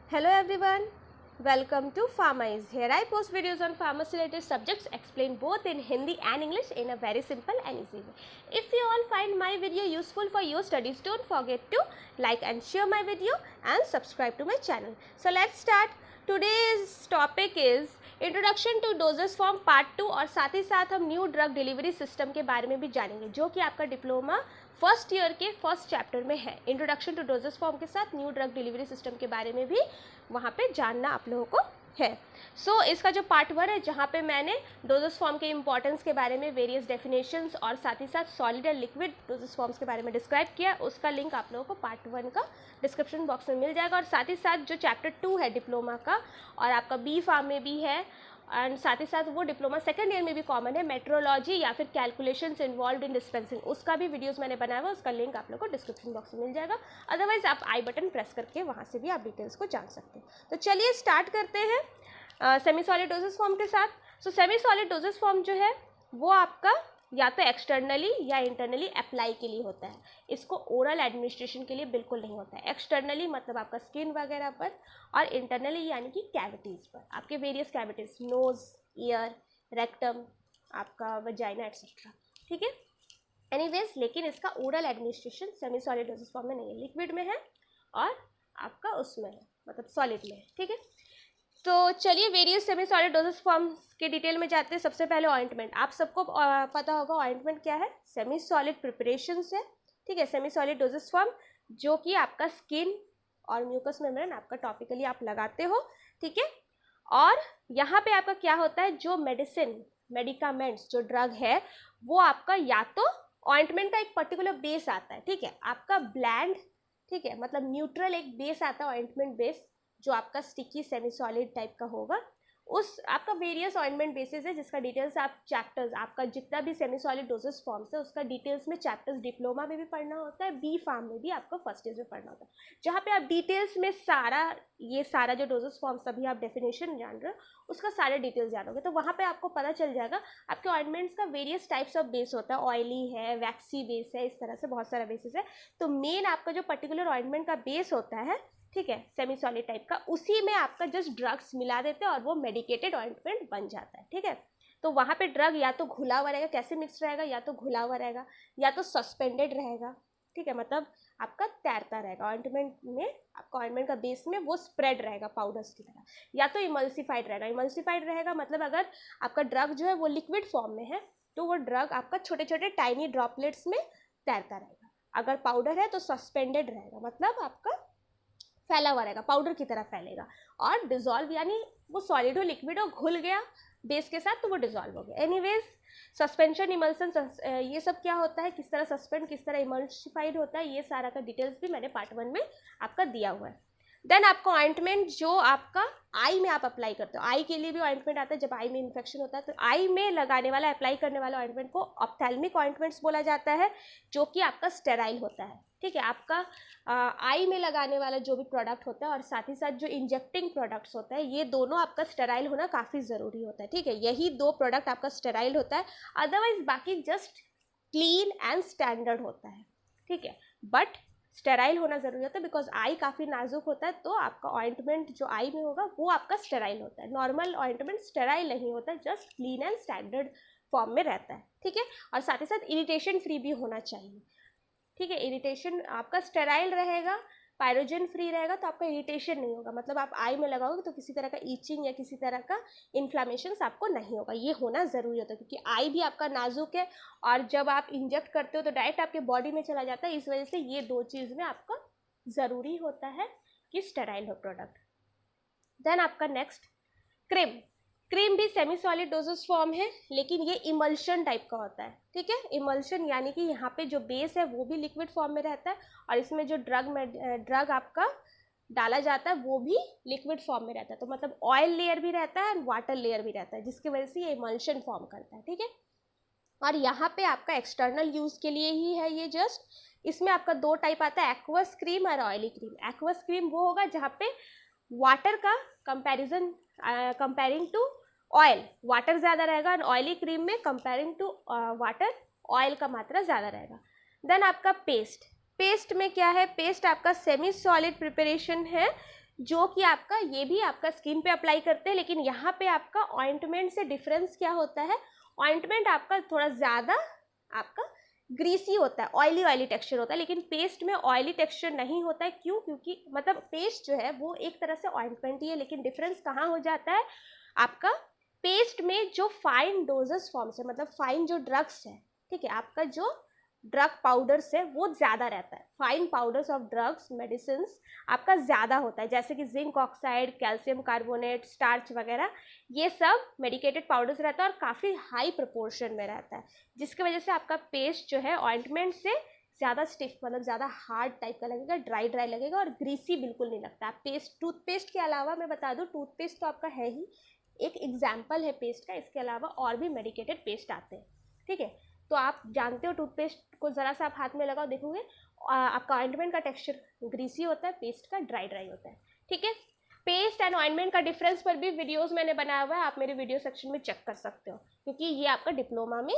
Hello everyone, welcome to Pharma-Is. Here I post videos on pharmacy related subjects explained both in Hindi and English in a very simple and easy way. If you all find my video useful for your studies, don't forget to like and share my video and subscribe to my channel. So let's start. Today's topic is introduction to doses form part 2 और साथ ही साथ हम new drug delivery system के बारे में भी जानेंगे जो कि आपका डिप्लोमा फर्स्ट ईयर के फर्स्ट चैप्टर में है। इंट्रोडक्शन टू डोजेस फॉर्म के साथ न्यू ड्रग डिलीवरी सिस्टम के बारे में भी वहाँ पे जानना आप लोगों को है। सो इसका जो पार्ट 1 है जहाँ पे मैंने डोजेस फॉर्म के इंपॉर्टेंस के बारे में वेरियस डेफिनेशंस और साथ ही साथ सॉलिड और लिक्विड डोजेस फॉर्म्स के बारे में डिस्क्राइब किया, उसका लिंक आप लोगों को पार्ट 1 का डिस्क्रिप्शन बॉक्स में मिल जाएगा। और साथ ही साथ जो चैप्टर 2 है डिप्लोमा का और आपका बी फार्म में भी है एंड साथ ही साथ वो डिप्लोमा सेकंड ईयर में भी कॉमन है, मेट्रोलॉजी या फिर कैलकुलेशंस इन्वॉल्व इन डिस्पेंसिंग, उसका भी वीडियोस मैंने बनाया हुआ, उसका लिंक आप लोग को डिस्क्रिप्शन बॉक्स में मिल जाएगा। अदरवाइज आप आई बटन प्रेस करके वहाँ से भी आप डिटेल्स को जान सकते हैं। तो चलिए स्टार्ट करते हैं सेमी सॉलिड डोजेस फॉर्म के साथ। सो सेमी सॉलिड डोजेस फॉर्म जो है वो आपका या तो एक्सटर्नली या इंटरनली अप्लाई के लिए होता है, इसको ओरल एडमिनिस्ट्रेशन के लिए बिल्कुल नहीं होता है। एक्सटर्नली मतलब आपका स्किन वगैरह पर और इंटरनली यानी कि कैविटीज़ पर, आपके various cavities, nose, ear, rectum, आपका वजाइना एक्सेट्रा, ठीक है। एनीवेज लेकिन इसका oral administration semi solid doses form में नहीं है, लिक्विड में है और आपका उसमें है मतलब सॉलिड में है, ठीक है। तो चलिए various semi solid doses forms के डिटेल में जाते हैं। सबसे पहले ऑइंटमेंट, आप सबको पता होगा ऑइंटमेंट क्या है, सेमी सॉलिड प्रिपरेशंस है, ठीक है। सेमी सॉलिड डोजेस फॉर्म जो कि आपका स्किन और म्यूकस मेम्ब्रेन आपका टॉपिकली आप लगाते हो, ठीक है। और यहाँ पे आपका क्या होता है, जो मेडिकामेंट्स जो ड्रग है वो आपका या तो ऑइंटमेंट का एक पर्टिकुलर बेस आता है, ठीक है, आपका ब्लैंड, ठीक है, मतलब न्यूट्रल एक बेस आता है ऑइंटमेंट बेस जो आपका स्टिकी सेमी सॉलिड टाइप का होगा, उस आपका वेरियस ऑइंटमेंट बेसिस है जिसका डिटेल्स आप चैप्टर्स, आपका जितना भी सेमी सॉलिड डोजेस फॉर्म्स है उसका डिटेल्स में चैप्टर्स डिप्लोमा में भी पढ़ना होता है, बी फार्म में भी आपको फर्स्ट ईयर में पढ़ना होता है, जहाँ पे आप डिटेल्स में सारा जो डोजेस फॉर्म्स अभी आप डेफिनेशन जान रहे हो उसका सारे डिटेल्स जानोगे तो वहाँ पे आपको पता चल जाएगा आपके ऑइंटमेंट्स का वेरियस टाइप्स ऑफ बेस होता है, ऑयली है, वैक्सी बेस है, इस तरह से बहुत सारा बेसिस है। तो मेन आपका जो पर्टिकुलर ऑइंटमेंट का बेस होता है, ठीक है, सेमी सॉलिड टाइप का, उसी में आपका जस्ट ड्रग्स मिला देते हैं और वो मेडिकेटेड ऑइंटमेंट बन जाता है, ठीक है। तो वहाँ पे ड्रग या तो घुला हुआ रहेगा, कैसे मिक्स रहेगा, या तो घुला हुआ रहेगा या तो सस्पेंडेड रहेगा, ठीक है, मतलब आपका तैरता रहेगा ऑइंटमेंट में, आपका ऑइंटमेंट का बेस में वो स्प्रेड रहेगा पाउडर्स की तरह, या तो इमल्सिफाइड रहेगा। इमल्सिफाइड रहेगा मतलब अगर आपका ड्रग जो है वो लिक्विड फॉर्म में है तो वो ड्रग आपका छोटे छोटे टाइनी ड्रॉपलेट्स में तैरता रहेगा। अगर पाउडर है तो सस्पेंडेड रहेगा मतलब आपका फैला हुआ रहेगा, पाउडर की तरह फैलेगा। और डिजॉल्व यानी वो सॉलिड हो, लिक्विड हो, घुल गया बेस के साथ तो वो डिजॉल्व हो गया। एनीवेज सस्पेंशन, इमल्सन, ये सब क्या होता है, किस तरह सस्पेंड, किस तरह इमल्सिफाइड होता है, ये सारा का डिटेल्स भी मैंने पार्ट 1 में आपका दिया हुआ है। देन आपका ऑइंटमेंट जो आपका आई में आप अप्लाई करते हो, आई के लिए भी ऑइंटमेंट आता है, जब आई में इन्फेक्शन होता है तो आई में लगाने वाला, अप्लाई करने वाला ऑइंटमेंट को ऑप्थेल्मिक ऑइंटमेंट्स बोला जाता है, जो कि आपका स्टेराइल होता है, ठीक है। आपका आई में लगाने वाला जो भी प्रोडक्ट होता है और साथ ही साथ जो इंजेक्टिंग प्रोडक्ट्स होता है, ये दोनों आपका स्टेराइल होना काफ़ी ज़रूरी होता है, ठीक है। यही दो प्रोडक्ट आपका स्टेराइल होता है, अदरवाइज बाकी जस्ट क्लीन एंड स्टैंडर्ड होता है, ठीक है। बट स्टेराइल होना ज़रूरी होता है बिकॉज आई काफ़ी नाजुक होता है, तो आपका ऑइंटमेंट जो आई में होगा वो आपका स्टेराइल होता है। नॉर्मल ऑइंटमेंट स्टेराइल नहीं होता है, just clean and standard form में रहता है, ठीक है। और साथ ही साथ इरिटेशन फ्री भी होना चाहिए, ठीक है। इरिटेशन आपका स्टेराइल रहेगा, पायरोजन फ्री रहेगा तो आपका इरिटेशन नहीं होगा, मतलब आप आई में लगाओगे तो किसी तरह का ईचिंग या किसी तरह का इन्फ्लामेशन आपको नहीं होगा, ये होना ज़रूरी होता है क्योंकि आई भी आपका नाजुक है और जब आप इंजेक्ट करते हो तो डायरेक्ट आपके बॉडी में चला जाता है, इस वजह से ये दो चीज़ में आपका ज़रूरी होता है कि स्टेराइल हो प्रोडक्ट। देन आपका नेक्स्ट क्रीम, क्रीम भी सेमी सॉलिड डोजेस फॉर्म है लेकिन ये इमल्शन टाइप का होता है, ठीक है। इमल्शन यानी कि यहाँ पे जो बेस है वो भी लिक्विड फॉर्म में रहता है और इसमें जो ड्रग आपका डाला जाता है वो भी लिक्विड फॉर्म में रहता है, तो मतलब ऑयल लेयर भी रहता है एंड वाटर लेयर भी रहता है, जिसकी वजह से ये इमल्शन फॉर्म करता है, ठीक है। और यहाँ पे आपका एक्सटर्नल यूज़ के लिए ही है ये जस्ट। इसमें आपका दो टाइप आता है, एक्वस क्रीम और ऑयली क्रीम। एक्वस क्रीम वो होगा जहाँ पे वाटर का कंपेयरिंग टू ऑयल वाटर ज़्यादा रहेगा और ऑयली क्रीम में कंपेयरिंग टू वाटर ऑयल का मात्रा ज़्यादा रहेगा। देन आपका पेस्ट, पेस्ट में क्या है, पेस्ट आपका सेमी सॉलिड प्रिपरेशन है जो कि आपका ये भी आपका स्किन पे अप्लाई करते हैं, लेकिन यहाँ पे आपका ऑइंटमेंट से डिफरेंस क्या होता है, ऑइंटमेंट आपका थोड़ा ज़्यादा आपका ग्रीसी होता है, ऑयली ऑयली टेक्सचर होता है, लेकिन पेस्ट में ऑयली टेक्सचर नहीं होता है। क्यों? क्योंकि मतलब पेस्ट जो है वो एक तरह से ऑइंटमेंट ही है, लेकिन डिफरेंस कहाँ हो जाता है आपका, पेस्ट में जो फाइन डोजेस फॉर्म्स है, मतलब फाइन जो ड्रग्स है, ठीक है, आपका जो ड्रग पाउडर्स है वो ज़्यादा रहता है, fine powders of drugs medicine आपका ज़्यादा होता है, जैसे कि zinc oxide, calcium carbonate, starch वगैरह, ये सब मेडिकेटेड पाउडर्स रहता है और काफ़ी हाई प्रोपोर्शन में रहता है, जिसकी वजह से आपका पेस्ट जो है ऑइंटमेंट से ज़्यादा स्टिफ, मतलब ज़्यादा हार्ड टाइप का लगेगा, ड्राई ड्राई लगेगा और ग्रीसी बिल्कुल नहीं लगता। पेस्ट, टूथपेस्ट के अलावा मैं बता दूँ, टूथपेस्ट तो आपका है ही, एक एग्जाम्पल है पेस्ट का, इसके अलावा और भी मेडिकेटेड पेस्ट आते हैं, ठीक है। तो आप जानते हो टूथपेस्ट को ज़रा सा आप हाथ में लगाओ, देखोगे आपका ऑइंटमेंट का टेक्सचर ग्रीसी होता है, पेस्ट का ड्राई ड्राई होता है, ठीक है। पेस्ट एंड ऑइंटमेंट का डिफरेंस पर भी वीडियोस मैंने बनाया हुआ है, आप मेरे वीडियो सेक्शन में चेक कर सकते हो, क्योंकि ये आपका डिप्लोमा में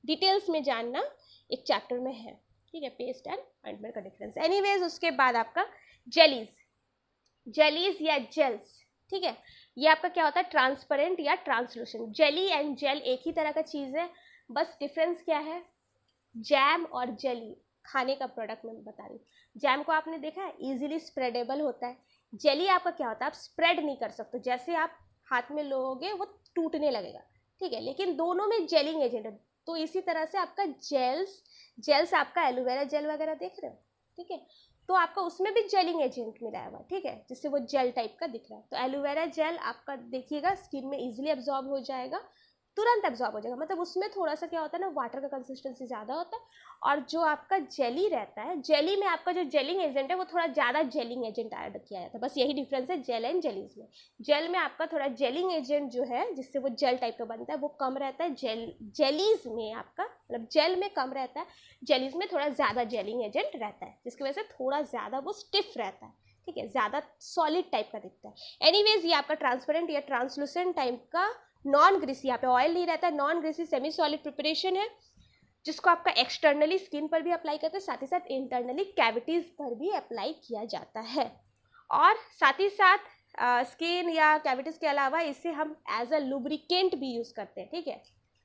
डिटेल्स में जानना एक चैप्टर में है, ठीक है, पेस्ट एंड ऑइंटमेंट का डिफरेंस। एनीवेज, उसके बाद आपका जेलीज या जेल्स, ठीक है, ये आपका क्या होता है, ट्रांसपेरेंट या ट्रांसलूसेंट। जेली एंड जेल एक ही तरह का चीज़ है, बस डिफरेंस क्या है, जैम और जेली खाने का प्रोडक्ट मैं बता रही हूँ। जैम को आपने देखा है, इजीली स्प्रेडेबल होता है। जेली आपका क्या होता है, आप स्प्रेड नहीं कर सकते, जैसे आप हाथ में लोगे वो टूटने लगेगा, ठीक है, लेकिन दोनों में जेलिंग एजेंट है। तो इसी तरह से आपका जेल्स आपका एलोवेरा जेल वगैरह देख रहे हो, ठीक है, तो आपका उसमें भी जेलिंग एजेंट मिला हुआ है, ठीक है, जिससे वो जेल टाइप का दिख रहा है। तो एलोवेरा जेल आपका देखिएगा स्किन में इजीली एब्जॉर्ब हो जाएगा, तुरंत एब्जॉर्ब हो जाएगा, मतलब उसमें थोड़ा सा क्या होता है ना, वाटर का कंसिस्टेंसी ज़्यादा होता है। और जो आपका जेली रहता है, जेली में आपका जो जेलिंग एजेंट है वो थोड़ा ज़्यादा जेलिंग एजेंट ऐड किया जाता है, बस यही डिफरेंस है जेल एंड जेलीज में। जेल में आपका थोड़ा जेलिंग एजेंट जो है, जिससे वो जेल टाइप का बनता है, वो कम रहता है। जेलीज में आपका मतलब जेल में कम रहता है, जेलीज में थोड़ा ज़्यादा जेलिंग एजेंट रहता है, जिसकी वजह से थोड़ा ज़्यादा वो स्टिफ रहता है, ठीक है, ज़्यादा सॉलिड टाइप का दिखता है। एनीवेज, ये आपका ट्रांसपेरेंट या ट्रांसलूसेंट टाइप का नॉन ग्रीसी, यहाँ पे ऑयल नहीं रहता है, non greasy semi solid preparation है, जिसको आपका एक्सटर्नली स्किन पर भी अप्लाई करते हैं, साथ ही साथ इंटरनली कैविटीज़ पर भी अप्लाई किया जाता है। और साथ ही साथ स्किन या कैविटीज़ के अलावा इसे हम एज अ लुब्रिकेंट भी यूज़ करते हैं, ठीक है,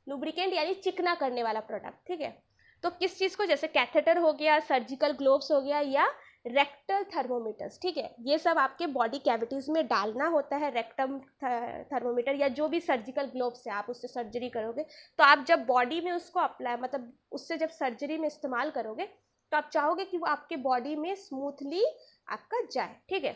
लुब्रिकेंट यानी चिकना करने वाला प्रोडक्ट, ठीक है। तो किस चीज़ को, जैसे कैथेटर हो गया, सर्जिकल ग्लोव्स हो गया, या रेक्टल थर्मोमीटर्स, ठीक है, ये सब आपके बॉडी कैविटीज़ में डालना होता है। रेक्टम थर्मोमीटर या जो भी सर्जिकल ग्लोव्स है, आप उससे सर्जरी करोगे, तो आप जब बॉडी में उसको अप्लाई, मतलब उससे जब सर्जरी में इस्तेमाल करोगे, तो आप चाहोगे कि वो आपके बॉडी में स्मूथली आपका जाए, ठीक है,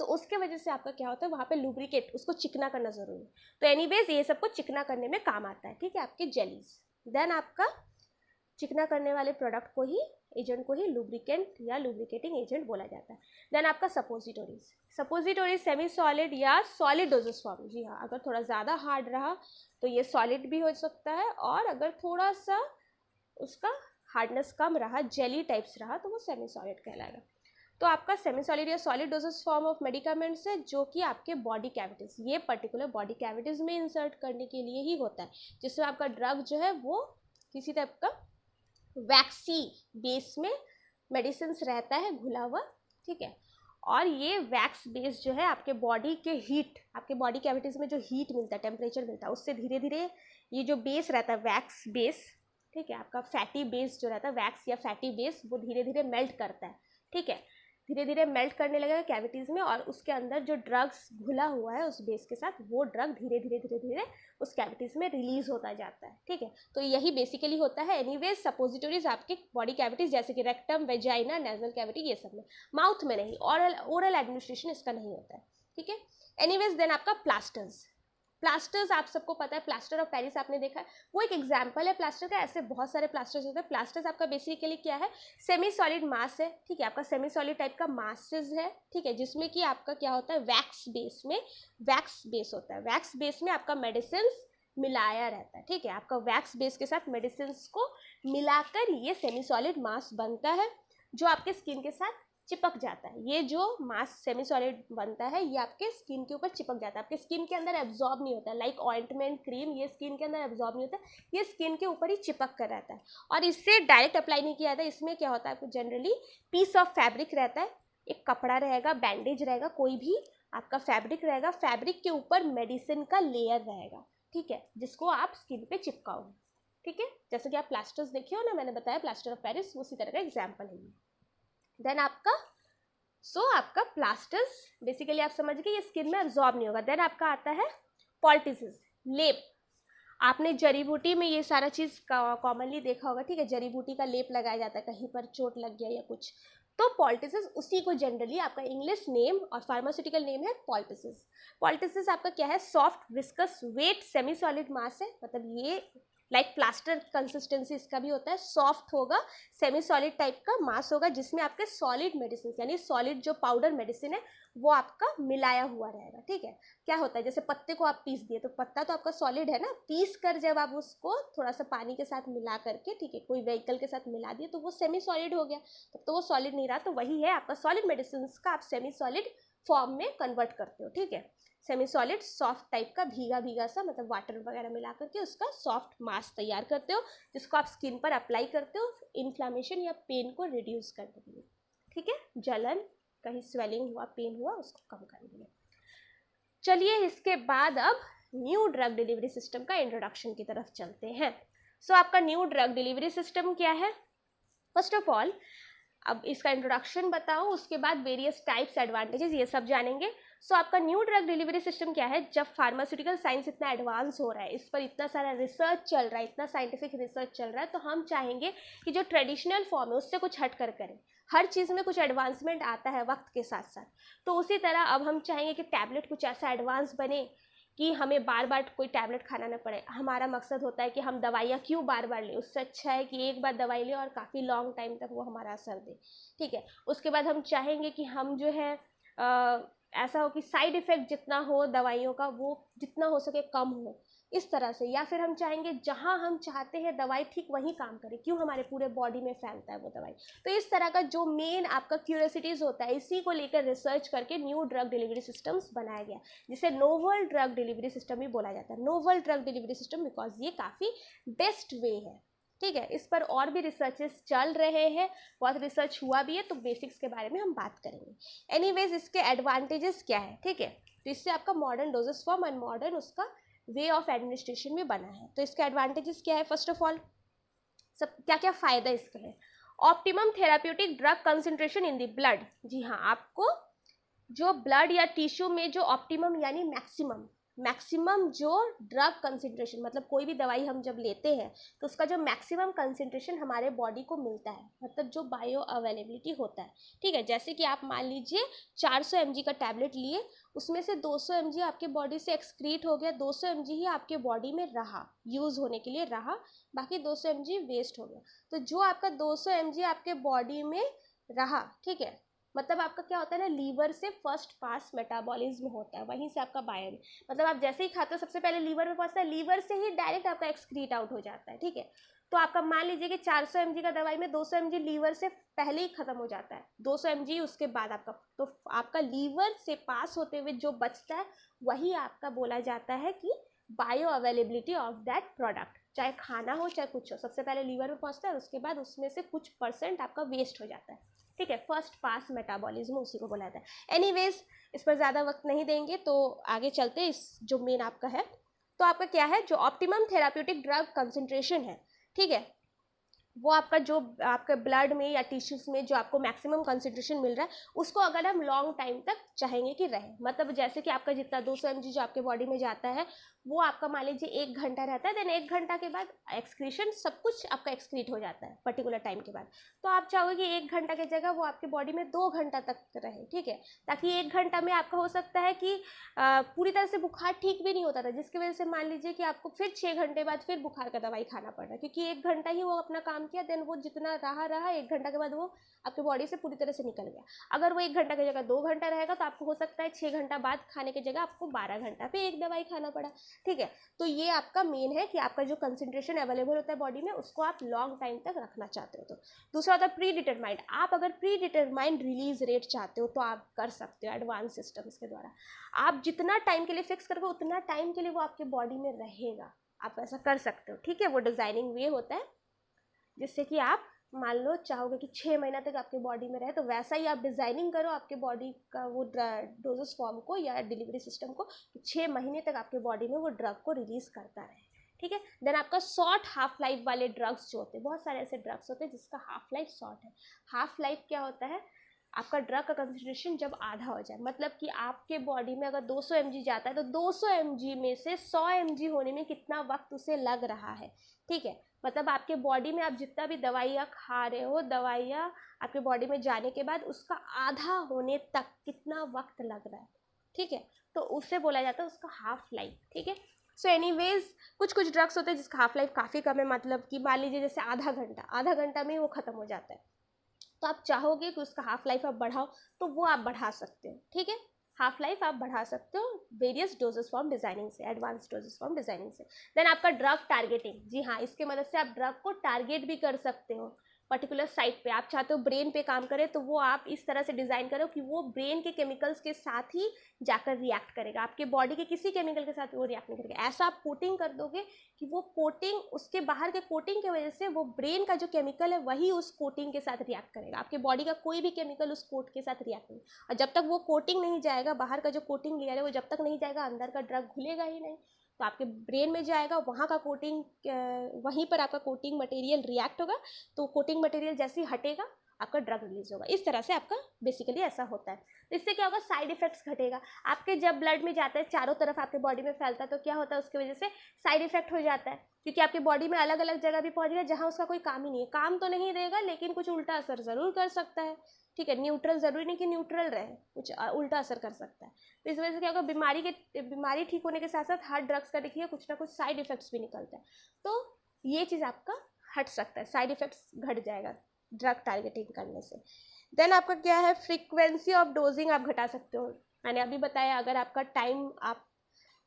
तो उसके वजह से आपका क्या होता है, वहाँ पे लुब्रिकेट, उसको चिकना करना ज़रूरी है। तो एनीवेज, ये सबको चिकना करने में काम आता है, ठीक है, आपके जेलीज। देन आपका चिकना करने वाले प्रोडक्ट को ही, एजेंट को ही लुब्रिकेंट या लुब्रिकेटिंग एजेंट बोला जाता है। देन आपका सपोजिटोरीज सेमी सॉलिड या सॉलिड डोजेस फॉर्म, जी हाँ, अगर थोड़ा ज़्यादा हार्ड रहा तो ये सॉलिड भी हो सकता है, और अगर थोड़ा सा उसका हार्डनेस कम रहा, जेली टाइप्स रहा, तो वो सेमी सॉलिड कहलाएगा। तो आपका सेमी सॉलिड या solid doses form of medicaments है, जो कि आपके बॉडी कैविटीज़, ये पर्टिकुलर बॉडी कैविटीज़ में इंसर्ट करने के लिए ही होता है, जिसमें आपका ड्रग जो है वो किसी टाइप का वैक्सी बेस में मेडिसिन रहता है घुला हुआ, ठीक है, और ये वैक्स बेस जो है आपके बॉडी के हीट, आपके बॉडी कैविटीज़ में जो हीट मिलता है, टेम्परेचर मिलता है, उससे धीरे धीरे ये जो बेस रहता है वैक्स बेस, ठीक है, आपका फैटी बेस जो रहता है, वैक्स या फैटी बेस, वो धीरे धीरे मेल्ट करता है, ठीक है, धीरे धीरे मेल्ट करने लगेगा कैविटीज़ में, और उसके अंदर जो ड्रग्स घुला हुआ है उस बेस के साथ, वो ड्रग धीरे धीरे उस कैविटीज़ में रिलीज होता जाता है, ठीक है। तो यही बेसिकली होता है। एनीवेज, सपोजिटोरीज आपके बॉडी कैविटीज़ जैसे कि रेक्टम, वेजाइना, नेजल कैविटी, ये सब में, माउथ में नहीं, ओरल एडमिनिस्ट्रेशन इसका नहीं होता है, ठीक है। एनीवेज, देन आपका प्लास्टर्स आप सबको पता है, प्लास्टर ऑफ पेरिस आपने देखा है, वो एक एग्जाम्पल है प्लास्टर का। ऐसे बहुत सारे प्लास्टर्स होते हैं। प्लास्टर्स आपका बेसिकली क्या है, सेमी सॉलिड मास है, ठीक है, आपका सेमी सॉलिड टाइप का मासेस है, ठीक है, जिसमें कि आपका क्या होता है, वैक्स बेस होता है। वैक्स बेस में आपका मेडिसिन मिलाया रहता है, ठीक है, आपका वैक्स बेस के साथ मेडिसिन को मिलाकर ये सेमी सॉलिड मास बनता है, जो आपके स्किन के साथ चिपक जाता है। ये जो मास सेमी सॉलिड बनता है, ये आपके स्किन के ऊपर चिपक जाता है, आपके स्किन के अंदर एब्जॉर्ब नहीं होता है, लाइक ऑइंटमेंट, क्रीम, ये स्किन के अंदर एब्जॉर्ब नहीं होता है, ये स्किन के ऊपर ही चिपक कर रहता है, और इससे डायरेक्ट अप्लाई नहीं किया जाता है। इसमें क्या होता है, आपको जनरली पीस ऑफ फैब्रिक रहता है, एक कपड़ा रहेगा, बैंडेज रहेगा, कोई भी आपका फैब्रिक रहेगा, फैब्रिक के ऊपर मेडिसिन का लेयर रहेगा, ठीक है, जिसको आप स्किन पे चिपकाओगे, ठीक है, जैसे कि आप प्लास्टर्स देखे हो ना, मैंने बताया प्लास्टर ऑफ पेरिस, उसी तरह का एग्जाम्पल है। देन आपका आपका प्लास्टर्स बेसिकली आप समझ गए ये स्किन में अब्जॉर्ब नहीं होगा। देन आपका आता है पॉल्टिसेस, लेप। आपने जड़ी बूटी में ये सारा चीज़ कॉमनली देखा होगा, ठीक है, जड़ी बूटी का लेप लगाया जाता है, कहीं पर चोट लग गया या कुछ, तो पॉल्टिसेस उसी को जनरली आपका इंग्लिश नेम और फार्मास्यूटिकल नेम है पॉल्टिसेस। पॉल्टिसेस आपका क्या है, soft viscous wet semi solid mass है, मतलब ये लाइक प्लास्टर कंसिस्टेंसी इसका भी होता है, सॉफ्ट होगा, सेमी सॉलिड टाइप का मास होगा, जिसमें आपके सॉलिड मेडिसिन यानी सॉलिड जो पाउडर मेडिसिन है वो आपका मिलाया हुआ रहेगा, ठीक है। क्या होता है, जैसे पत्ते को आप पीस दिए तो पत्ता तो आपका सॉलिड है ना, पीस कर जब आप उसको थोड़ा सा पानी के साथ मिला करके, ठीक है, कोई व्हीकल के साथ मिला दिए तो वो सेमी सॉलिड हो गया, तब तो वो सॉलिड नहीं रहा, तो वही है आपका सॉलिड मेडिसिन का आप सेमी सॉलिड फॉर्म में कन्वर्ट करते हो, ठीक है। सेमी सॉलिड सॉफ्ट टाइप का भीगा भीगा सा, मतलब वाटर वगैरह मिला करके उसका सॉफ्ट मास तैयार करते हो, जिसको आप स्किन पर अप्लाई करते हो इन्फ्लामेशन या पेन को रिड्यूस करने के लिए, ठीक है, जलन, कहीं स्वेलिंग हुआ, पेन हुआ, उसको कम करने के लिए। चलिए इसके बाद अब न्यू ड्रग डिलीवरी सिस्टम का इंट्रोडक्शन की तरफ चलते हैं। सो आपका न्यू ड्रग डिलीवरी सिस्टम क्या है, फर्स्ट ऑफ ऑल अब इसका इंट्रोडक्शन बताओ, उसके बाद वेरियस टाइप्स एडवांटेजेस ये सब जानेंगे। सो आपका न्यू ड्रग डिलीवरी सिस्टम क्या है, जब फार्मास्यूटिकल साइंस इतना एडवांस हो रहा है, इस पर इतना सारा रिसर्च चल रहा है, इतना साइंटिफिक रिसर्च चल रहा है, तो हम चाहेंगे कि जो ट्रेडिशनल फॉर्म है उससे कुछ हट कर करें। हर चीज़ में कुछ एडवांसमेंट आता है वक्त के साथ साथ, तो उसी तरह अब हम चाहेंगे कि टैबलेट कुछ ऐसा एडवांस बने कि हमें बार बार कोई टैबलेट खाना ना पड़े। हमारा मकसद होता है कि हम दवाइयाँ क्यों बार बार लें, उससे अच्छा है कि एक बार दवाई लें और काफ़ी लॉन्ग टाइम तक वो हमारा असर दे, ठीक है। उसके बाद हम चाहेंगे कि हम जो है ऐसा हो कि साइड इफ़ेक्ट जितना हो दवाइयों का वो जितना हो सके कम हो, इस तरह से। या फिर हम चाहेंगे जहाँ हम चाहते हैं दवाई ठीक वहीं काम करे, क्यों हमारे पूरे बॉडी में फैलता है वो दवाई। तो इस तरह का जो मेन आपका क्यूरियोसिटीज़ होता है, इसी को लेकर रिसर्च करके न्यू ड्रग डिलीवरी सिस्टम्स बनाया गया, जिसे नोवल ड्रग डिलीवरी सिस्टम भी बोला जाता है। Novel drug delivery system because ये काफ़ी बेस्ट वे है, ठीक है। इस पर और भी रिसर्चेस चल रहे हैं, बहुत रिसर्च हुआ भी है, तो बेसिक्स के बारे में हम बात करेंगे। एनीवेज इसके एडवांटेजेस क्या है, ठीक है, तो इससे आपका modern doses form and modern उसका वे ऑफ एडमिनिस्ट्रेशन भी बना है। तो इसके एडवांटेजेस क्या है, फर्स्ट ऑफ ऑल सब क्या क्या फ़ायदा इसके हैं। Optimum therapeutic drug concentration in the blood, जी हाँ, आपको जो ब्लड या टिश्यू में जो ऑप्टिमम यानी मैक्सिमम जो ड्रग कंसंट्रेशन, मतलब कोई भी दवाई हम जब लेते हैं तो उसका जो मैक्सिमम कंसंट्रेशन हमारे बॉडी को मिलता है, मतलब जो बायो अवेलेबिलिटी होता है, ठीक है। जैसे कि आप मान लीजिए 400 mg का टैबलेट लिए, उसमें से 200 mg आपके बॉडी से एक्सक्रीट हो गया, 200 mg ही आपके बॉडी में रहा, यूज़ होने के लिए रहा, बाकी 200 mg वेस्ट हो गया। तो जो आपका 200 mg आपके बॉडी में रहा, ठीक है, मतलब आपका क्या होता है ना, लीवर से फर्स्ट पास मेटाबॉलिज्म होता है, वहीं से आपका बायो, मतलब आप जैसे ही खाते हो सबसे पहले लीवर में पहुंचता है, लीवर से ही डायरेक्ट आपका एक्सक्रीट आउट हो जाता है, ठीक है। तो आपका मान लीजिए कि 400 mg का दवाई में 200 mg लीवर से पहले ही खत्म हो जाता है, 200 mg उसके बाद आपका, तो आपका लीवर से पास होते हुए जो बचता है वही आपका बोला जाता है कि bio availability of that product. चाहे खाना हो चाहे कुछ हो, सबसे पहले लीवर में पहुंचता है, उसके बाद उसमें से कुछ % आपका वेस्ट हो जाता है, ठीक है। फर्स्ट पास मेटाबॉलिज्म उसी को बोला जाता है। एनीवेज इस पर ज़्यादा वक्त नहीं देंगे, तो आगे चलते हैं। इस जो मेन आपका है, तो आपका क्या है, जो ऑप्टिमम थेराप्यूटिक ड्रग कंसंट्रेशन है, ठीक है, वो आपका जो आपके ब्लड में या टिश्यूज़ में जो आपको मैक्सिमम कंसंट्रेशन मिल रहा है, उसको अगर हम लॉन्ग टाइम तक चाहेंगे कि रहे, मतलब जैसे कि आपका जितना 200 mg जो आपके बॉडी में जाता है वो आपका मान लीजिए 1 घंटा रहता है, देन 1 घंटा के बाद एक्सक्रीशन सब कुछ आपका एक्सक्रीट हो जाता है पर्टिकुलर टाइम के बाद। तो आप चाहोगे कि 1 घंटा की जगह वो आपके बॉडी में 2 घंटा तक रहे, ठीक है, ताकि 1 घंटा में आपका हो सकता है कि पूरी तरह से बुखार ठीक भी नहीं होता था, जिसकी वजह से मान लीजिए कि आपको फिर 6 घंटे बाद फिर बुखार का दवाई खाना पड़ रहा है, क्योंकि 1 घंटा ही वो अपना काम किया, देन वो जितना रहा 1 घंटा के बाद वो आपके बॉडी से पूरी तरह से निकल गया। अगर वो 1 घंटा की जगह 2 घंटा रहेगा तो आपको हो सकता है 6 घंटा बाद खाने की जगह आपको 12 घंटा पे एक दवाई खाना पड़ा, ठीक है। तो ये आपका मेन है कि आपका जो कंसंट्रेशन अवेलेबल होता है बॉडी में उसको आप लॉन्ग टाइम तक रखना चाहते हो। तो दूसरा होता है प्री डिटरमाइंड, आप अगर प्री डिटरमाइंड रिलीज रेट चाहते हो तो आप कर सकते हो एडवांस सिस्टम्स के द्वारा। आप जितना टाइम के लिए फिक्स करोगे उतना टाइम के लिए वो आपके बॉडी में रहेगा, आप ऐसा कर सकते हो, ठीक है। वो डिज़ाइनिंग वे होता है जिससे कि आप मान लो चाहोगे कि 6 महीना तक आपके बॉडी में रहे, तो वैसा ही आप डिज़ाइनिंग करो आपके बॉडी का वो डोजेस फॉर्म को या डिलीवरी सिस्टम को, कि 6 महीने तक आपके बॉडी में वो ड्रग को रिलीज़ करता रहे, ठीक है। देन आपका शॉर्ट हाफ लाइफ वाले ड्रग्स जो होते हैं, बहुत सारे ऐसे ड्रग्स होते हैं जिसका हाफ लाइफ शॉर्ट है। हाफ लाइफ क्या होता है, आपका ड्रग का कंसंट्रेशन जब आधा हो जाए, मतलब कि आपके बॉडी में अगर 200 mg जाता है तो 200 mg में से 100 mg होने में कितना वक्त उसे लग रहा है, ठीक है। मतलब आपके बॉडी में आप जितना भी दवाइयाँ खा रहे हो, दवाइयाँ आपके बॉडी में जाने के बाद उसका आधा होने तक कितना वक्त लग रहा है, ठीक है। तो उससे बोला जाता है उसका हाफ लाइफ, ठीक है। सो एनीवेज कुछ ड्रग्स होते हैं जिसका हाफ लाइफ काफ़ी कम है, मतलब कि मान लीजिए जैसे आधा घंटा में ही वो ख़त्म हो जाता है। तो आप चाहोगे कि उसका हाफ लाइफ आप बढ़ाओ तो वो आप बढ़ा सकते हो, ठीक है। हाफ लाइफ आप बढ़ा सकते हो वेरियस डोजेस फॉर्म डिजाइनिंग से, एडवांस डोजेस फॉर्म डिजाइनिंग से। देन आपका ड्रग टारगेटिंग, जी हाँ, इसके मदद से आप ड्रग को टारगेट भी कर सकते हो पर्टिकुलर साइट पे। आप चाहते हो ब्रेन पे काम करे तो वो आप इस तरह से डिज़ाइन करो कि वो ब्रेन के केमिकल्स के साथ ही जाकर रिएक्ट करेगा, आपके बॉडी के किसी केमिकल के साथ वो रिएक्ट नहीं करेगा। ऐसा आप कोटिंग कर दोगे कि वो कोटिंग, उसके बाहर के कोटिंग की वजह से वो ब्रेन का जो केमिकल है वही उस कोटिंग के साथ रिएक्ट करेगा, आपके बॉडी का कोई भी केमिकल उस कोट के साथ रिएक्ट नहीं। और जब तक वो कोटिंग नहीं जाएगा, बाहर का जो कोटिंग लेयर है वो जब तक नहीं जाएगा, अंदर का ड्रग घुलेगा ही नहीं। तो आपके ब्रेन में जाएगा, वहाँ का कोटिंग, वहीं पर आपका कोटिंग मटेरियल रिएक्ट होगा, तो कोटिंग मटेरियल जैसे ही हटेगा आपका ड्रग रिलीज होगा। इस तरह से आपका बेसिकली ऐसा होता है। तो इससे क्या होगा, साइड इफेक्ट्स घटेगा। आपके जब ब्लड में जाता है, चारों तरफ आपके बॉडी में फैलता है, तो क्या होता है, उसकी वजह से साइड इफेक्ट हो जाता है, क्योंकि आपके बॉडी में अलग अलग जगह भी पहुंच गया जहाँ उसका कोई काम ही नहीं है। काम तो नहीं देगा लेकिन कुछ उल्टा असर ज़रूर कर सकता है, ठीक है। न्यूट्रल ज़रूरी नहीं कि न्यूट्रल रहे, कुछ उल्टा असर कर सकता है। तो इस वजह से क्या होगा, बीमारी ठीक होने के साथ साथ हर ड्रग्स का देखिए कुछ ना कुछ साइड इफेक्ट्स भी निकलता है। तो ये चीज़ आपका हट सकता है, साइड इफेक्ट्स घट जाएगा ड्रग टारगेटिंग करने से। देन आपका क्या है, फ्रीक्वेंसी ऑफ डोजिंग आप घटा सकते हो। मैंने अभी बताया, अगर आपका टाइम, आप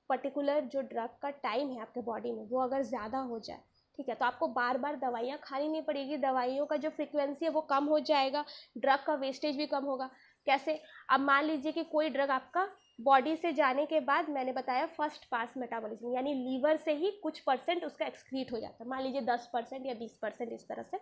पर्टिकुलर जो ड्रग का टाइम है आपके बॉडी में वो अगर ज़्यादा हो जाए, ठीक है, तो आपको बार बार दवाइयाँ खानी नहीं पड़ेगी, दवाइयों का जो फ्रीक्वेंसी है वो कम हो जाएगा, ड्रग का वेस्टेज भी कम होगा। कैसे, अब मान लीजिए कि कोई ड्रग आपका बॉडी से जाने के बाद, मैंने बताया फर्स्ट पास मेटाबॉलिज्म, यानी लीवर से ही कुछ परसेंट उसका एक्सक्रीट हो जाता है, मान लीजिए 10% या 20% इस तरह से,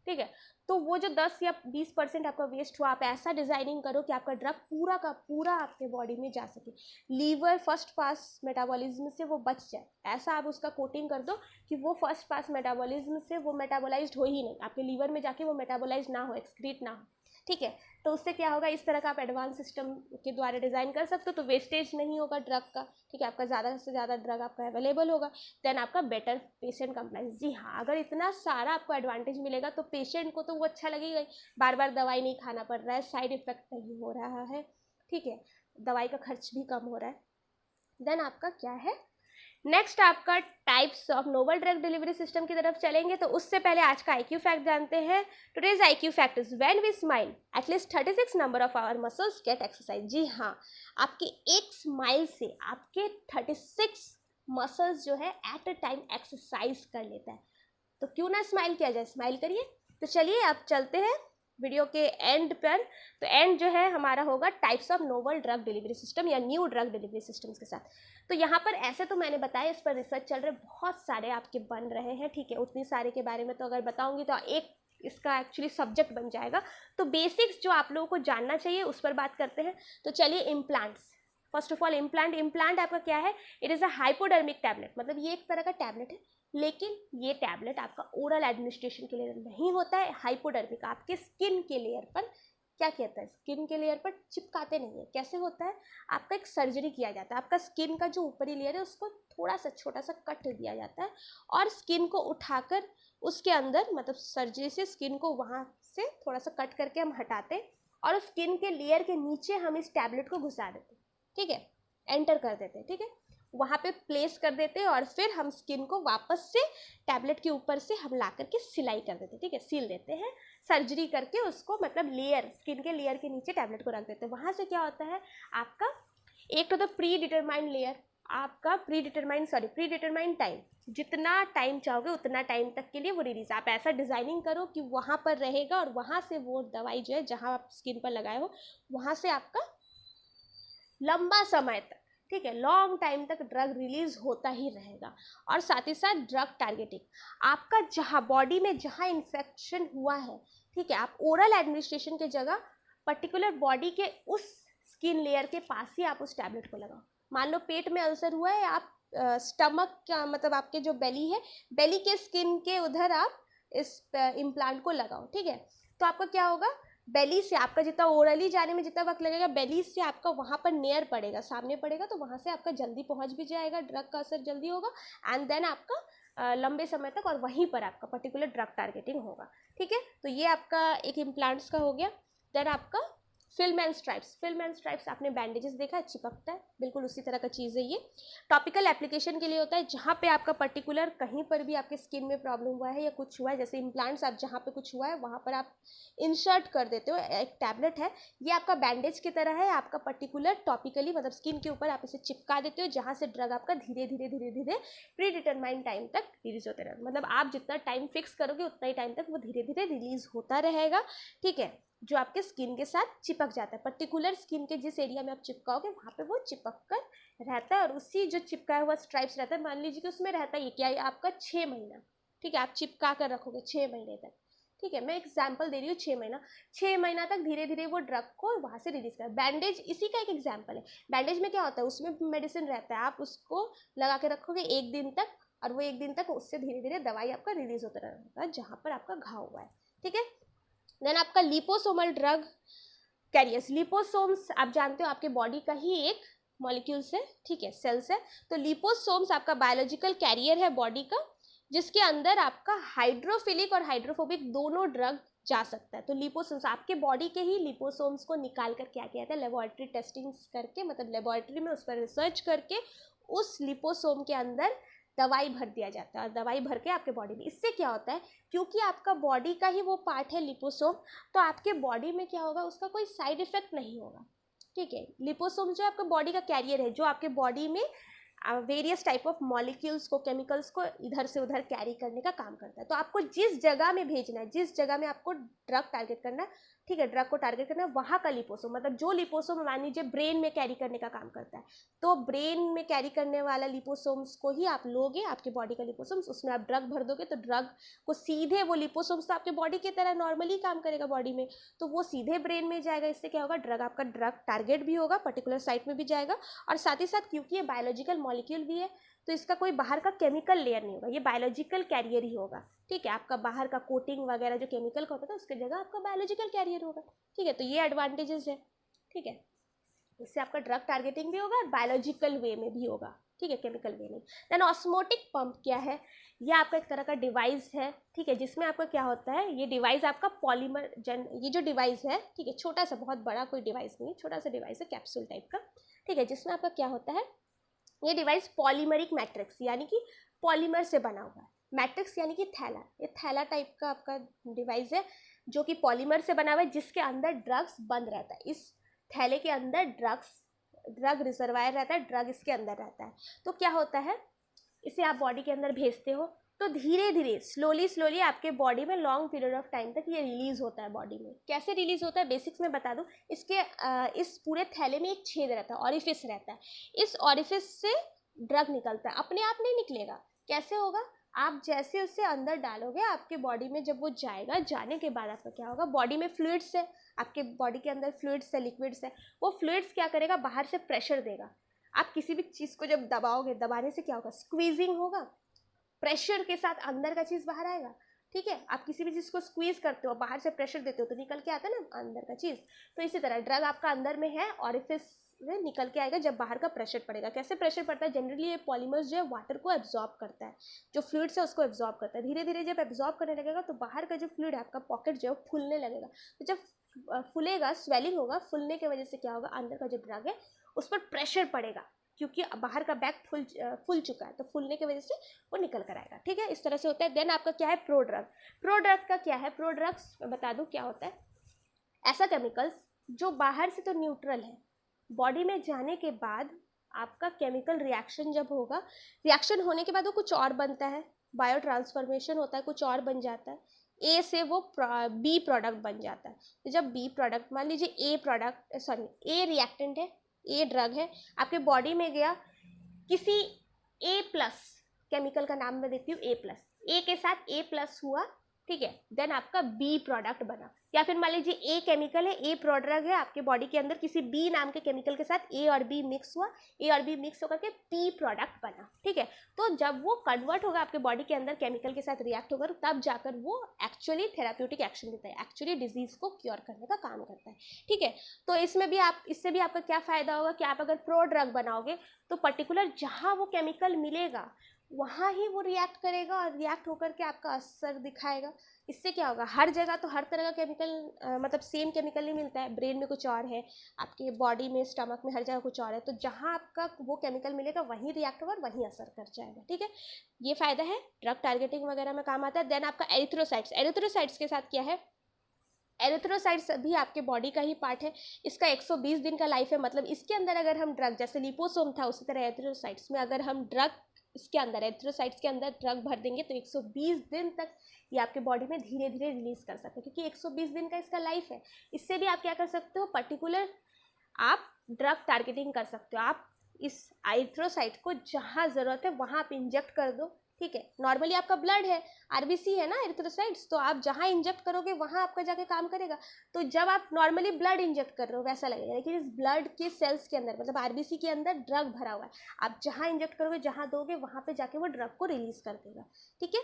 ठीक है। तो वो जो 10 या 20% आपका वेस्ट हुआ, आप ऐसा डिज़ाइनिंग करो कि आपका ड्रग पूरा का पूरा आपके बॉडी में जा सके, लीवर फर्स्ट पास मेटाबॉलिज्म से वो बच जाए। ऐसा आप उसका कोटिंग कर दो कि वो फर्स्ट पास मेटाबॉलिज्म से वो मेटाबोलाइज्ड हो ही नहीं, आपके लीवर में जाके वो मेटाबोलाइज ना हो, एक्सक्रीट ना हो, ठीक है। तो उससे क्या होगा, इस तरह का आप एडवांस सिस्टम के द्वारा डिज़ाइन कर सकते हो, तो वेस्टेज नहीं होगा ड्रग का, ठीक है। आपका ज़्यादा से ज़्यादा ड्रग आपका अवेलेबल होगा। देन आपका बेटर पेशेंट कंप्लाइंस, जी हाँ, अगर इतना सारा आपको एडवांटेज मिलेगा तो पेशेंट को तो वो अच्छा लगेगा ही, बार बार दवाई नहीं खाना पड़ रहा है, साइड इफेक्ट नहीं हो रहा है, ठीक है, दवाई का खर्च भी कम हो रहा है। देन आपका क्या है, नेक्स्ट आपका types of novel drug delivery system की तरफ चलेंगे। तो उससे पहले आज का IQ फैक्ट जानते हैं। Today's IQ fact is when we smile at least 36 number of our muscles get exercise. जी हाँ, आपके एक स्माइल से आपके 36 मसल्स जो है एट अ टाइम एक्सरसाइज कर लेता है। तो क्यों ना स्माइल किया जाए, स्माइल करिए। तो चलिए आप चलते हैं वीडियो के एंड पर। तो एंड जो है हमारा होगा types of novel drug delivery system या न्यू ड्रग डिलीवरी सिस्टम्स के साथ। तो यहाँ पर ऐसे तो मैंने बताया, इस पर रिसर्च चल रहे, बहुत सारे आपके बन रहे हैं, ठीक है। उतनी सारे के बारे में तो अगर बताऊंगी तो एक इसका एक्चुअली सब्जेक्ट बन जाएगा। तो बेसिक्स जो आप लोगों को जानना चाहिए उस पर बात करते हैं। तो चलिए, implants. First of all implant आपका क्या है, it is a hypodermic tablet, मतलब ये एक तरह का टैबलेट है, लेकिन ये टैबलेट आपका ओरल एडमिनिस्ट्रेशन के लिए नहीं होता है। हाइपोडर्मिक आपके स्किन के लेयर पर क्या कहता है, स्किन के लेयर पर चिपकाते नहीं है। कैसे होता है, आपका एक सर्जरी किया जाता है, आपका स्किन का जो ऊपरी लेयर है उसको थोड़ा सा छोटा सा कट दिया जाता है और स्किन को उठाकर उसके अंदर, मतलब सर्जरी से स्किन को वहाँ से थोड़ा सा कट करके हम हटाते हैं और स्किन के लेयर के नीचे हम इस टैबलेट को घुसा देते हैं, ठीक है, एंटर कर देते हैं, ठीक है, वहाँ पे प्लेस कर देते हैं और फिर हम स्किन को वापस से टैबलेट के ऊपर से हम ला करके सिलाई कर देते हैं, ठीक है, सील देते हैं सर्जरी करके उसको, मतलब लेयर, स्किन के लेयर के नीचे टैबलेट को रख देते हैं। वहाँ से क्या होता है, आपका एक तो प्री डिटरमाइंड लेयर, आपका प्री डिटरमाइंड टाइम, जितना टाइम चाहोगे उतना टाइम तक के लिए वो रिलीज, आप ऐसा डिज़ाइनिंग करो कि वहाँ पर रहेगा और वहाँ से वो दवाई जो है जहाँ आप स्किन पर लगाए हो वहाँ से आपका लंबा समय तक ठीक है, लॉन्ग टाइम तक ड्रग रिलीज होता ही रहेगा। और साथ ही साथ ड्रग टारगेटिंग, आपका जहाँ बॉडी में जहाँ इन्फेक्शन हुआ है, ठीक है, आप ओरल एडमिनिस्ट्रेशन के जगह पर्टिकुलर बॉडी के उस स्किन लेयर के पास ही आप उस टैबलेट को लगाओ। मान लो पेट में अल्सर हुआ है, आप स्टमक का मतलब आपके जो बेली है, बेली के स्किन के उधर आप इस इम्प्लांट को लगाओ। ठीक है, तो आपका क्या होगा, बेली से आपका जितना ओरली जाने में जितना वक्त लगेगा, बेली से आपका वहाँ पर नियर पड़ेगा, सामने पड़ेगा, तो वहाँ से आपका जल्दी पहुँच भी जाएगा, ड्रग का असर जल्दी होगा, एंड देन आपका लंबे समय तक और वहीं पर आपका पर्टिकुलर ड्रग टारगेटिंग होगा। ठीक है, तो ये आपका एक इम्प्लांट्स का हो गया। देन आपका film and stripes, film and stripes आपने बैंडेजेस देखा है, चिपकता है, बिल्कुल उसी तरह का चीज़ है ये। टॉपिकल एप्लीकेशन के लिए होता है, जहाँ पे आपका पर्टिकुलर कहीं पर भी आपके स्किन में प्रॉब्लम हुआ है या कुछ हुआ है, जैसे इम्प्लांट्स आप जहाँ पे कुछ हुआ है वहाँ पर आप इंसर्ट कर देते हो, एक टैबलेट है, ये आपका बैंडेज की तरह है, आपका पर्टिकुलर टॉपिकली मतलब स्किन के ऊपर आप इसे चिपका देते हो, जहाँ से ड्रग आपका धीरे धीरे धीरे धीरे प्री डिटरमाइंड टाइम तक रिलीज होते रहेगा। मतलब आप जितना टाइम फिक्स करोगे उतना ही टाइम तक वो धीरे धीरे रिलीज होता रहेगा। ठीक है, जो आपके स्किन के साथ चिपक जाता है, पर्टिकुलर स्किन के जिस एरिया में आप चिपकाओगे वहाँ पे वो चिपक कर रहता है, और उसी जो चिपकाया हुआ स्ट्राइप्स रहता है, मान लीजिए कि उसमें रहता है क्या, आपका 6 महीना। ठीक है, आप चिपका कर रखोगे 6 महीने तक। ठीक है, मैं एग्जाम्पल दे रही हूँ, 6 महीना, 6 महीना तक धीरे धीरे वो ड्रग को वहाँ से रिलीज कर। बैंडेज इसी का एक एग्जाम्पल है। बैंडेज में क्या होता है, उसमें मेडिसिन रहता है, आप उसको लगा के रखोगे 1 दिन तक, और वो 1 दिन तक उससे धीरे धीरे दवाई आपका रिलीज होता रहेगा जहाँ पर आपका घाव हुआ है। ठीक है, देन आपका लिपोसोमल ड्रग कैरियर्स, लिपोसोम्स आप जानते हो आपके बॉडी का ही एक मॉलिक्यूल्स है, ठीक है, सेल्स है। तो लिपोसोम्स आपका बायोलॉजिकल कैरियर है बॉडी का, जिसके अंदर आपका हाइड्रोफिलिक और हाइड्रोफोबिक दोनों ड्रग जा सकता है। तो लिपोसोम्स आपके बॉडी के ही लिपोसोम्स को निकाल कर क्या किया जाता है, लेबोरेटरी टेस्टिंग्स करके, मतलब लेबोरेटरी में उस पर रिसर्च करके उस लिपोसोम के अंदर दवाई भर दिया जाता है, और दवाई भर के आपके बॉडी में, इससे क्या होता है, क्योंकि आपका बॉडी का ही वो पार्ट है लिपोसोम, तो आपके बॉडी में क्या होगा, उसका कोई साइड इफेक्ट नहीं होगा। ठीक है, लिपोसोम जो आपका बॉडी का कैरियर है, जो आपके बॉडी में वेरियस टाइप ऑफ मॉलिक्यूल्स को, केमिकल्स को इधर से उधर कैरी करने का काम करता है। तो आपको जिस जगह में भेजना है, जिस जगह में आपको ड्रग टारगेट करना है, ठीक है, ड्रग को टारगेट करना है, वहाँ का लिपोसोम, मतलब जो लिपोसोम मान लीजिए ब्रेन में कैरी करने का काम करता है, तो ब्रेन में कैरी करने वाला लिपोसोम्स को ही आप लोगे, आपके बॉडी का लिपोसोम्स, उसमें आप ड्रग भर दोगे, तो ड्रग को सीधे वो लिपोसोम्स तो आपके बॉडी की तरह नॉर्मली काम करेगा बॉडी में, तो वो सीधे ब्रेन में जाएगा। इससे क्या होगा, ड्रग आपका ड्रग टारगेट भी होगा, पर्टिकुलर साइट में भी जाएगा, और साथ ही साथ क्योंकि ये बायोलॉजिकल मॉलिक्यूल भी है, तो इसका कोई बाहर का केमिकल लेयर नहीं होगा, ये बायोलॉजिकल कैरियर ही होगा। ठीक है, आपका बाहर का कोटिंग वगैरह जो केमिकल का होता था उसकी जगह आपका बायोलॉजिकल कैरियर होगा। ठीक है, तो ये एडवांटेजेस है। ठीक है, इससे आपका ड्रग टारगेटिंग भी होगा और बायोलॉजिकल वे में भी होगा। ठीक है, केमिकल वे में। देन ऑस्मोटिक पंप क्या है, ये आपका एक तरह का डिवाइस है। ठीक है, जिसमें आपका क्या होता है, ये डिवाइस आपका पॉलीमर ये जो डिवाइस है, ठीक है, छोटा सा, बहुत बड़ा कोई डिवाइस नहीं है, छोटा सा डिवाइस है, कैप्सूल टाइप का। ठीक है, जिसमें आपका क्या होता है, ये डिवाइस पॉलीमरिक मैट्रिक्स यानी कि पॉलीमर से बना हुआ है। मैट्रिक्स यानी कि थैला, ये थैला टाइप का आपका डिवाइस है जो कि पॉलीमर से बना हुआ है, जिसके अंदर ड्रग्स बंद रहता है। इस थैले के अंदर ड्रग रिजर्वायर रहता है, ड्रग इसके अंदर रहता है। तो क्या होता है, इसे आप बॉडी के अंदर भेजते हो, तो धीरे धीरे स्लोली आपके बॉडी में लॉन्ग पीरियड ऑफ टाइम तक ये रिलीज होता है बॉडी में। कैसे रिलीज होता है, बेसिक्स में बता दूं, इसके इस पूरे थैले में एक छेद रहता है, ऑरिफिस रहता है। इस ऑरिफिस से ड्रग निकलता है, अपने आप नहीं निकलेगा। कैसे होगा, आप जैसे उसे अंदर डालोगे, आपके बॉडी में जब वो जाएगा, जाने के बाद आपका क्या होगा, बॉडी में फ्लूइड्स है, आपके बॉडी के अंदर फ्लूइड्स है, लिक्विड्स है, वो फ्लूइड्स क्या करेगा, बाहर से प्रेशर देगा। आप किसी भी चीज़ को जब दबाओगे, दबाने से क्या होगा, स्क्वीजिंग होगा, प्रेशर के साथ अंदर का चीज़ बाहर आएगा। ठीक है, आप किसी भी चीज़ को स्क्वीज करते हो, बाहर से प्रेशर देते हो, तो निकल के आता है ना अंदर का चीज़। तो इसी तरह ड्रग आपका अंदर में है, ऑरिफिस में निकल के आएगा जब बाहर का प्रेशर पड़ेगा। कैसे प्रेशर पड़ता है, जनरली ये पॉलीमर्स जो है वाटर को एब्जॉर्ब करता है, जो फ्लूइड्स है उसको एब्जॉर्ब करता है। धीरे धीरे जब एब्जॉर्ब करने लगेगा तो बाहर का जो फ्लूइड है, आपका पॉकेट जो है फूलने लगेगा। तो जब फूलेगा, स्वेलिंग होगा, फूलने की वजह से क्या होगा, अंदर का जो ड्रग है उस पर प्रेशर पड़ेगा, क्योंकि बाहर का बैग फूल चुका है, तो फूलने की वजह से वो निकल कर आएगा। ठीक है, इस तरह से होता है। देन आपका क्या है, प्रोड्रग। प्रोड्रग का क्या है, प्रोड्रग्स बता दूं क्या होता है, ऐसा केमिकल्स जो बाहर से तो न्यूट्रल है, बॉडी में जाने के बाद आपका केमिकल रिएक्शन जब होगा, रिएक्शन होने के बाद वो कुछ और बनता है, बायो ट्रांसफॉर्मेशन होता है, कुछ और बन जाता है, ए से वो बी प्रोडक्ट बन जाता है। तो जब बी प्रोडक्ट, मान लीजिए ए प्रोडक्ट, सॉरी ए रिएक्टेंट है, ए ड्रग है, आपके बॉडी में गया, किसी ए प्लस केमिकल का नाम मैं देती हूँ, ए प्लस, ए के साथ ए प्लस हुआ, ठीक है, देन आपका बी प्रोडक्ट बना। या फिर मान लीजिए ए केमिकल है, ए प्रोडक्ट है, आपके बॉडी के अंदर किसी बी नाम के केमिकल के साथ ए और बी मिक्स हुआ, ए और बी मिक्स होकर के पी प्रोडक्ट बना, ठीक है। तो जब वो कन्वर्ट होगा आपके बॉडी के अंदर, केमिकल के साथ रिएक्ट होगा, तब जाकर वो एक्चुअली थेराप्यूटिक एक्शन देता है, एक्चुअली डिजीज को क्योर करने का काम करता है, ठीक है। तो इसमें भी इससे भी आपका क्या फायदा होगा कि आप अगर प्रो ड्रग बनाओगे तो पर्टिकुलर जहाँ वो केमिकल मिलेगा वहाँ ही वो रिएक्ट करेगा और रिएक्ट होकर के आपका असर दिखाएगा। इससे क्या होगा, हर जगह तो हर तरह का केमिकल मतलब सेम केमिकल नहीं मिलता है, ब्रेन में कुछ और है, आपके बॉडी में, स्टमक में, हर जगह कुछ और है, तो जहाँ आपका वो केमिकल मिलेगा वहीं रिएक्ट होगा और वहीं असर कर जाएगा, ठीक है। ये फायदा है, ड्रग टारगेटिंग वगैरह में काम आता है। देन आपका एरिथ्रोसाइट्स, एरिथ्रोसाइट्स के साथ क्या है, एरिथ्रोसाइट्स भी आपके बॉडी का ही पार्ट है, इसका 120 दिन का लाइफ है, मतलब इसके अंदर अगर हम ड्रग, जैसे लिपोसोम था उसी तरह एरिथ्रोसाइट्स में अगर हम ड्रग इसके अंदर, एरिथ्रोसाइट्स के अंदर ड्रग भर देंगे तो 120 दिन तक ये आपके बॉडी में धीरे धीरे रिलीज कर सकते हैं, क्योंकि 120 दिन का इसका लाइफ है। इससे भी आप क्या कर सकते हो, पर्टिकुलर आप ड्रग टारगेटिंग कर सकते हो, आप इस एरिथ्रोसाइट को जहाँ ज़रूरत है वहाँ आप इंजेक्ट कर दो, ठीक है। नॉर्मली आपका ब्लड है, आरबीसी है ना एरिथ्रोसाइट्स, तो आप जहाँ इंजेक्ट करोगे वहाँ आपका जाके काम करेगा। तो जब आप नॉर्मली ब्लड इंजेक्ट कर रहे हो वैसा लगेगा, लेकिन इस ब्लड के सेल्स के अंदर, मतलब आरबीसी के अंदर ड्रग भरा हुआ है, आप जहाँ इंजेक्ट करोगे, जहाँ दोगे, वहाँ पे जाके वो ड्रग को रिलीज कर देगा, ठीक है।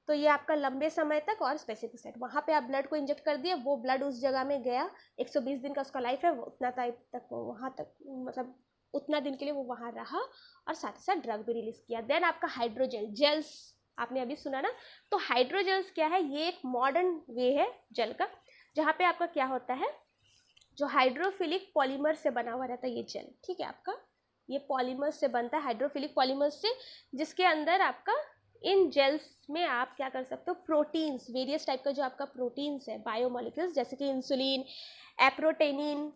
तो ये आपका लंबे समय तक और स्पेसिफिक साइट, वहाँ पे आप ब्लड को इंजेक्ट कर दिया, वो ब्लड उस जगह में गया, 120 दिन का उसका लाइफ है, उतना टाइम तक वो वहाँ तक, मतलब उतना दिन के लिए वो वहाँ रहा और साथ ही साथ ड्रग भी रिलीज किया। देन आपका हाइड्रोजेल, जेल्स आपने अभी सुना ना, तो हाइड्रोजेल्स क्या है, ये एक मॉडर्न वे है जेल का, जहाँ पे आपका क्या होता है, जो हाइड्रोफिलिक पॉलीमर से बना हुआ रहता है ये जेल, ठीक है, आपका ये पॉलीमर से बनता है, हाइड्रोफिलिक पॉलीमर से, जिसके अंदर आपका इन जेल्स में आप क्या कर सकते हो, प्रोटीन्स, वेरियस टाइप का जो आपका प्रोटीन्स है, बायोमोलिक्यूल्स, जैसे कि इंसुलिन, एप्रोटेनिन,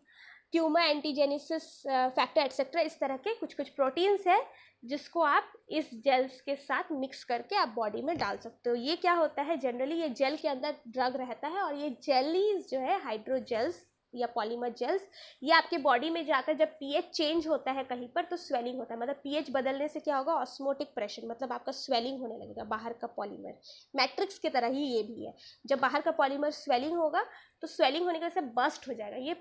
ट्यूमर एंटीजेनेसिस फैक्टर एक्सेट्रा, इस तरह के कुछ कुछ प्रोटीन्स है जिसको आप इस जेल्स के साथ मिक्स करके आप बॉडी में डाल सकते हो। ये क्या होता है, जनरली ये जेल के अंदर ड्रग रहता है और ये जेलीज जो है, हाइड्रोजेल्स या पॉलीमर जेल्स, ये आपके बॉडी में जाकर जब पीएच चेंज होता है कहीं पर तो स्वेलिंग होता है, मतलब पीएच बदलने से क्या होगा, ऑस्मोटिक प्रेशर, मतलब आपका स्वेलिंग होने लगेगा। बाहर का पॉलीमर मैट्रिक्स की तरह ही ये भी है, जब बाहर का पॉलीमर स्वेलिंग होगा तो स्वेलिंग होने की वजह से बस्ट हो जाएगा, ये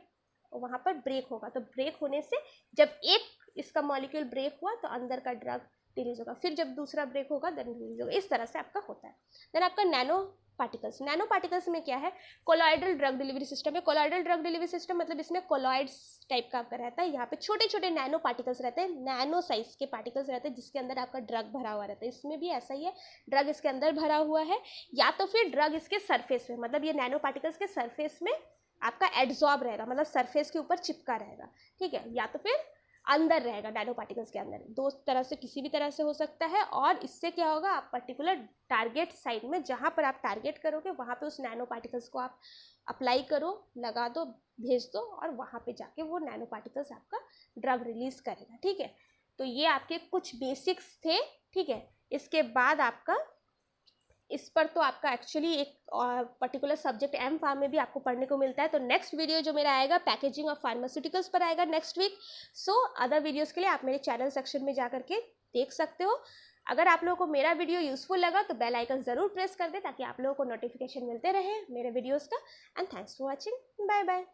वहाँ पर ब्रेक होगा, तो ब्रेक होने से जब एक इसका मॉलिक्यूल ब्रेक हुआ तो अंदर का ड्रग रिलीज होगा, फिर जब दूसरा ब्रेक होगा देन रिलीज होगा, इस तरह से आपका होता है। देन आपका नैनो पार्टिकल्स, नैनो पार्टिकल्स में क्या है, कोलॉइडल ड्रग डिलीवरी सिस्टम है। कोलॉइडल ड्रग डिलीवरी सिस्टम मतलब इसमें कोलॉइड्स टाइप का आपका रहता है, यहाँ पे छोटे छोटे नैनो पार्टिकल्स रहते हैं, नैनो साइज के पार्टिकल्स रहते हैं जिसके अंदर आपका ड्रग भरा हुआ रहता है। इसमें भी ऐसा ही है, ड्रग इसके अंदर भरा हुआ है, या तो फिर ड्रग इसके सरफेस में, मतलब ये नैनो पार्टिकल्स के सरफेस में आपका एड्सॉर्ब रहेगा, मतलब सरफेस के ऊपर चिपका रहेगा, ठीक है, या तो फिर अंदर रहेगा नैनो पार्टिकल्स के अंदर, दो तरह से, किसी भी तरह से हो सकता है। और इससे क्या होगा, आप पर्टिकुलर टारगेट साइट में जहाँ पर आप टारगेट करोगे वहाँ पे उस नैनो पार्टिकल्स को आप अप्लाई करो, लगा दो, भेज दो, और वहाँ पे जाके वो नैनो पार्टिकल्स आपका ड्रग रिलीज करेगा, ठीक है। तो ये आपके कुछ बेसिक्स थे, ठीक है। इसके बाद आपका इस पर तो आपका एक्चुअली एक पर्टिकुलर सब्जेक्ट एम फार्म में भी आपको पढ़ने को मिलता है। तो नेक्स्ट वीडियो जो मेरा आएगा पैकेजिंग ऑफ फार्मास्यूटिकल्स पर आएगा next week. So other videos के लिए आप मेरे चैनल सेक्शन में जा करके देख सकते हो। अगर आप लोगों को मेरा वीडियो यूजफुल लगा तो बेल आइकन ज़रूर प्रेस कर दे ताकि आप लोगों को नोटिफिकेशन मिलते रहे मेरे वीडियोज़ का। And thanks for watching, bye bye.